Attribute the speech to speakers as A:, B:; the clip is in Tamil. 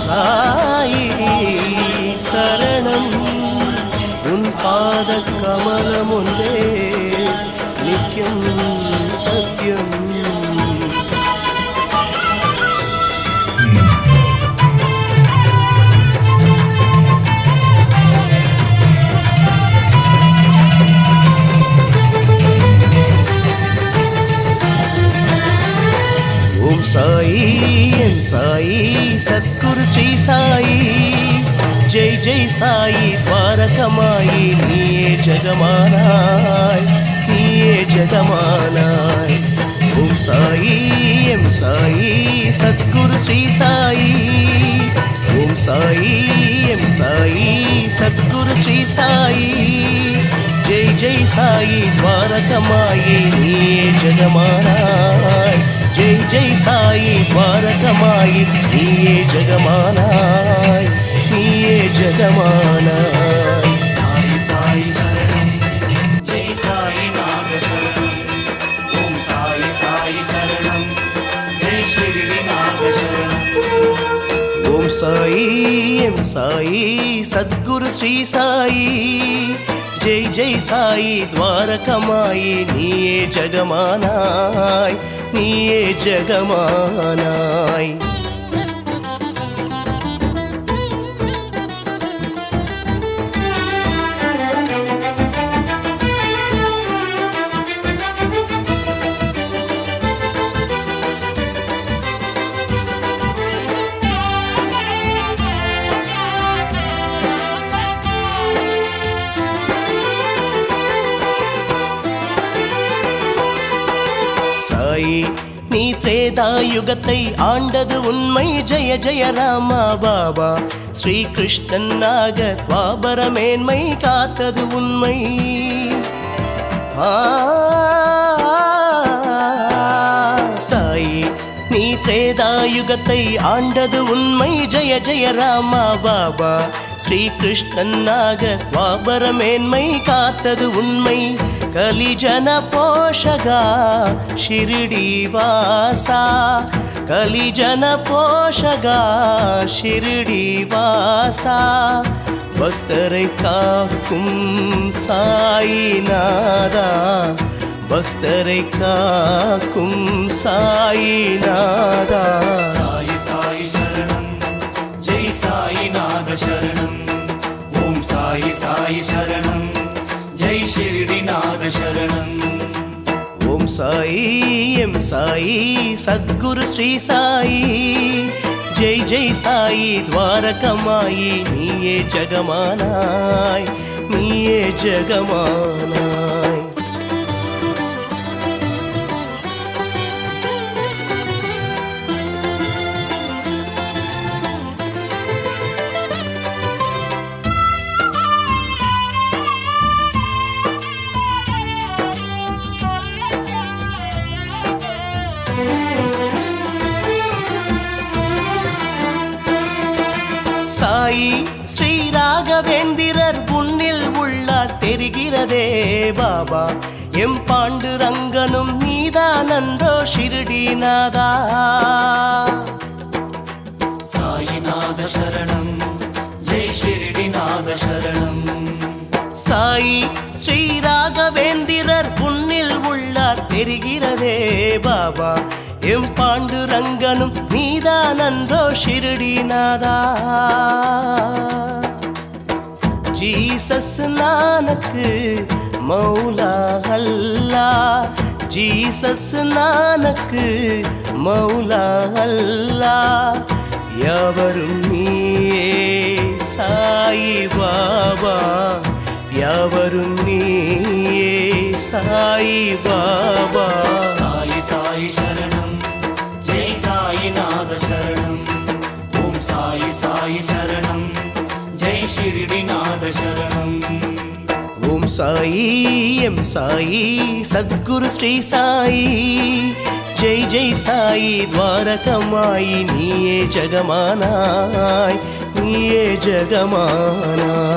A: சாயி சரணம் உன் பாத கமலம் ஒன்றே நித்யம் சத்யம். ஓம் சாயி என் சாயி சத்குரு ஸ்ரீ சாயி ஜெய் ஜெய் சாயி துவாரகமாயி நீயே ஜெகமானாய் நீயே ஜெகமானாய். ஓம் சாயி எம் சாயி சத்குரு ஸ்ரீ சாயி ஓம் சாயி எம் சாயி சத்குரு ஸ்ரீ சாயி ஜெய் ஜெய் சாயி துவாரகமாயி நீயே ஜெகமானாய் ஜெய் ஜெய் சாயி துவாரகமாயி நீயே ஜெகமானாய் நீயே ஜெகமானாய்.
B: சாயி சாயி சரணம் ஜெய் சாயி நாத சரணம். ஓம் சாயி சாயி சரணம் ஜெய் ஷிரடி நாத சரணம்.
A: ஓம் சாயி எம் சாயி சத்குரு ஸ்ரீ சாயி ஜெய் ஜெய் சாயி துவாரகமாயி நீயே ஜெகமானாய் நீயே ஜெகமானாய். சாயி நீ திரேதாயுகத்தை ஆண்டது உண்மை ஜெய ஜெய ராமா பாபா. ஸ்ரீ கிருஷ்ணனாக துவாபர மேன்மை காத்தது உண்மை. சாயி நீ திரேதாயுகத்தை ஆண்டது உண்மை ஜெய ஜெய ராமா பாபா. ஸ்ரீ கிருஷ்ணனாக துவாபர மேன்மை காத்தது உண்மை. கலிஜன போஷகா ஷிரடி வாசா கலிஜன போஷகா ஷிரடி வாசா. பக்தரை காக்கும் சாயிநாதா பக்தரை காக்கும் சாயிநாதா.
B: சாயி சாயி சரணம் ஜெய் சாயி நாத சரணம். ஓம் சாயி சாயி சரணம் ஜெய் ஷிரடி நாத சரணம்.
A: ஓம் சாயி எம் சாயி சத்குரு ஸ்ரீ சாயி ஜெய் ஜெய் சாயி துவாரகமாயி நீயே ஜெகமானாய் நீயே ஜெகமானாய். சாயி ஸ்ரீ ராகவேந்திரர் உன்னில் உள்ளார் தெரிகிறதே பாபா. எம் பாண்டுரங்கனும் நீதானன்றோ ஷிரடிநாதா.
B: சாயிநாத சரணம் ஜெய் ஷிரடி நாத சரணம்.
A: சாயி ஸ்ரீ ராகவேந்திரர் உன்னில் உள்ளார் தெரிகிறதே பாபா. எம் பாண்டுரங்கனும் நீதானன்றோ ஷிரடிநாதா. ஜீசஸ் நானக்கு மௌலா அல்லாஹ் ஜீசஸ் நானக்கு மௌலா அல்லாஹ். யாவரும் நீயே சாயி பாபா யாவரும் நீயே சாயி பாபா.
B: சாயி சாயி சரணம் ஜெய் சாயி நாத சரணம். ஓம் சாயி சாயி சரணம் ஜெய் ஷிரடி நாத சரணம்.
A: ஓம் சாயி எம் சாயி சத்குரு ஸ்ரீ சாயி ஜெய் ஜெய் சாயி துவாரகமாயி நீயே ஜெகமானாய் நீயே ஜெகமானாய்.